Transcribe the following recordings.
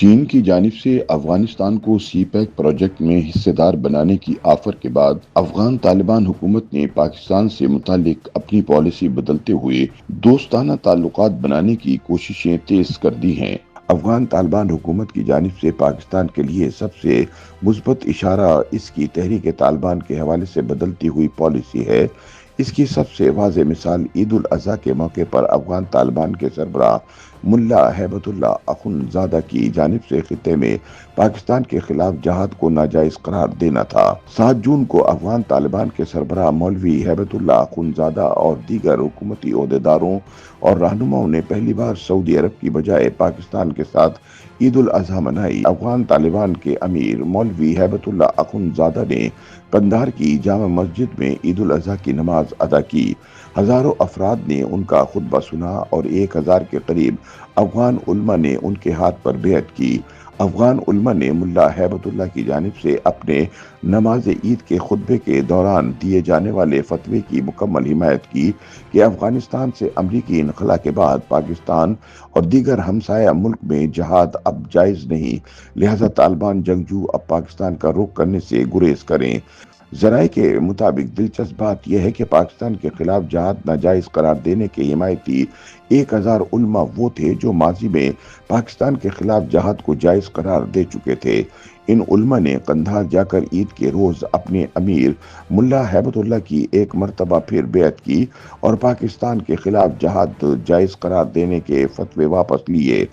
چین کی جانب سے افغانستان کو سی پیک پروجیکٹ میں حصہ دار بنانے کی آفر کے بعد افغان طالبان حکومت نے پاکستان سے متعلق اپنی پالیسی بدلتے ہوئے دوستانہ تعلقات بنانے کی کوششیں تیز کر دی ہیں۔ افغان طالبان حکومت کی جانب سے پاکستان کے لیے سب سے مثبت اشارہ اس کی تحریک طالبان کے حوالے سے بدلتی ہوئی پالیسی ہے۔ اس کی سب سے واضح مثال عید الاضحیٰ کے موقع پر افغان طالبان کے سربراہ ملا ہیبت اللہ اخندزادہ کی جانب سے خطے میں پاکستان کے خلاف جہاد کو ناجائز قرار دینا تھا۔ 7 جون کو افغان طالبان کے سربراہ مولوی ہیبت اللہ اخندزادہ اور دیگر حکومتی عہدیداروں اور رہنماؤں نے پہلی بار سعودی عرب کی بجائے پاکستان کے ساتھ عید الاضحیٰ منائی۔ افغان طالبان کے امیر مولوی ہیبت اللہ اخندزادہ نے قندھار کی جامع مسجد میں عید الاضحیٰ کی نماز ادا کی۔ ہزاروں افراد نے ان کا خطبہ سنا اور 1000 کے قریب افغان علماء نے ان کے ہاتھ پر بیعت کی۔ افغان علماء نے ملا ہیبت اللہ کی جانب سے اپنے نماز عید کے خطبے کے دوران دیے جانے والے فتوے کی مکمل حمایت کی کہ افغانستان سے امریکی انخلا کے بعد پاکستان اور دیگر ہمسایہ ملک میں جہاد اب جائز نہیں، لہذا طالبان جنگجو اب پاکستان کا رخ کرنے سے گریز کریں۔ ذرائع کے مطابق دلچسپ بات یہ ہے کہ پاکستان کے خلاف جہاد ناجائز قرار دینے کے حمایتی 1000 علماء وہ تھے جو ماضی میں پاکستان کے خلاف جہاد کو جائز قرار دے چکے تھے۔ ان علماء نے قندھار جا کر عید کے روز اپنے امیر ملا ہیبت اللہ کی ایک مرتبہ پھر بیعت کی اور پاکستان کے خلاف جہاد جائز قرار دینے کے فتوے واپس لیے۔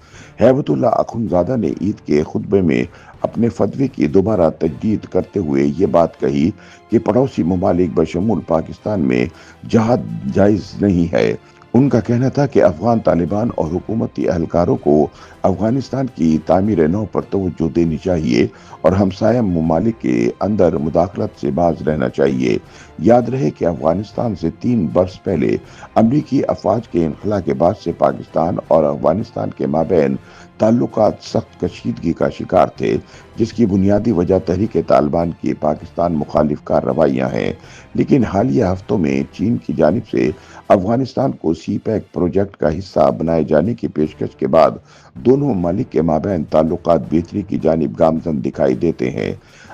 ہیبت اللہ اخندزادہ نے عید کے خطبے میں اپنے فتوے کی دوبارہ تجدید کرتے ہوئے یہ بات کہی کہ پڑوسی ممالک بشمول پاکستان میں جہاد جائز نہیں ہے۔ ان کا کہنا تھا کہ افغان طالبان اور حکومتی اہلکاروں کو افغانستان کی تعمیر نو پر توجہ دینی چاہیے اور ہمسایہ ممالک کے اندر مداخلت سے باز رہنا چاہیے۔ یاد رہے کہ افغانستان سے 3 برس پہلے امریکی افواج کے انخلا کے بعد سے پاکستان اور افغانستان کے مابین تعلقات سخت کشیدگی کا شکار تھے، جس کی بنیادی وجہ تحریک طالبان کی پاکستان مخالف کارروائیاں ہیں۔ لیکن حالیہ ہفتوں میں چین کی جانب سے افغانستان کو سی پیک پروجیکٹ کا حصہ بنائے جانے کی پیشکش کے بعد دونوں ممالک کے مابین تعلقات بہتری کی جانب گامزن دکھائی دیتے ہیں۔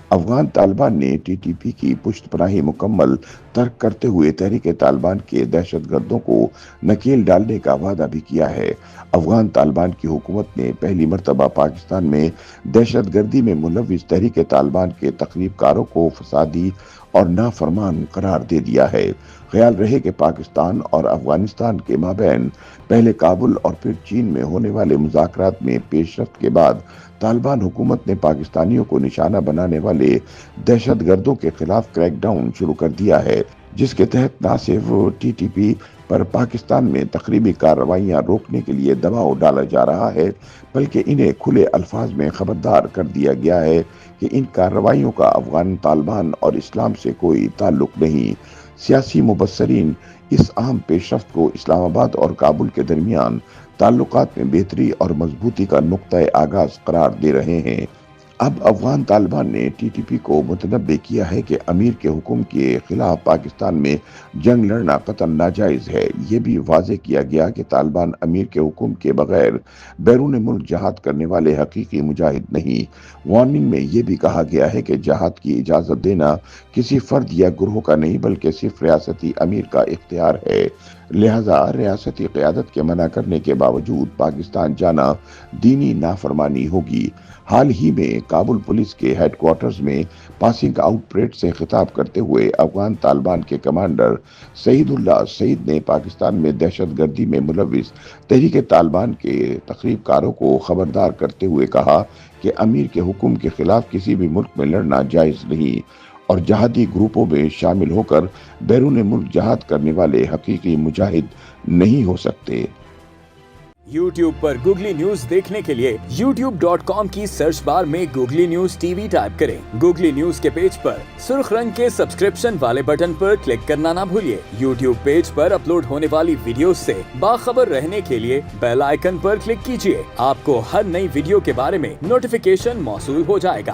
افغان طالبان نے ٹی ٹی پی کی پشت پناہی مکمل ترک کرتے ہوئے تحریک طالبان کے دہشت گردوں کو نکیل ڈالنے کا وعدہ بھی کیا ہے۔ افغان طالبان کی حکومت نے پہلی مرتبہ پاکستان میں دہشت گردی میں ملوث تحریک طالبان کے تخریب کاروں کو فسادی اور نافرمان قرار دے دیا ہے۔ خیال رہے کہ پاکستان اور افغانستان کے مابین پہلے کابل اور پھر چین میں ہونے والے مذاکرات میں پیش رفت کے بعد طالبان حکومت نے پاکستانیوں کو نشانہ بنانے والے دہشت گردوں کے خلاف کریک ڈاؤن شروع کر دیا ہے، جس کے تحت نہ صرف ٹی ٹی پی پر پاکستان میں تخریبی کارروائیاں روکنے کے لیے دباؤ ڈالا جا رہا ہے، بلکہ انہیں کھلے الفاظ میں خبردار کر دیا گیا ہے کہ ان کارروائیوں کا افغان طالبان اور اسلام سے کوئی تعلق نہیں۔ سیاسی مبصرین اس اہم پیش رفت کو اسلام آباد اور کابل کے درمیان تعلقات میں بہتری اور مضبوطی کا نقطۂ آغاز قرار دے رہے ہیں۔ اب افغان طالبان نے ٹی ٹی پی کو متنبع کیا ہے کہ امیر کے حکم کے خلاف پاکستان میں جنگ لڑنا قطعاً ناجائز ہے۔ یہ بھی واضح کیا گیا کہ طالبان امیر کے حکم کے بغیر بیرون ملک جہاد کرنے والے حقیقی مجاہد نہیں۔ وارننگ میں یہ بھی کہا گیا ہے کہ جہاد کی اجازت دینا کسی فرد یا گروہ کا نہیں بلکہ صرف ریاستی امیر کا اختیار ہے، لہذا ریاستی قیادت کے منع کرنے کے باوجود پاکستان جانا دینی نافرمانی ہوگی۔ حال ہی میں کابل پولیس کے ہیڈ کوارٹرز میں پاسنگ آؤٹ پریڈ سے خطاب کرتے ہوئے افغان طالبان کے کمانڈر سعید اللہ سعید نے پاکستان میں دہشت گردی میں ملوث تحریک طالبان کے تخریب کاروں کو خبردار کرتے ہوئے کہا کہ امیر کے حکم کے خلاف کسی بھی ملک میں لڑنا جائز نہیں اور جہادی گروپوں میں شامل ہو کر بیرون ملک جہاد کرنے والے حقیقی مجاہد نہیں ہو سکتے۔ YouTube پر گوگلی نیوز دیکھنے کے لیے youtube.com کی سرچ بار میں googly news T V type کریں۔ گوگلی نیوز کے پیج پر سرخ رنگ کے سبسکرپشن والے بٹن پر کلک کرنا نہ بھولیے۔ YouTube پیج پر اپلوڈ ہونے والی ویڈیوز سے باخبر رہنے کے لیے بیل آئیکن پر کلک کیجیے۔ آپ کو ہر نئی ویڈیو کے بارے میں نوٹیفیکیشن موصول ہو جائے گا۔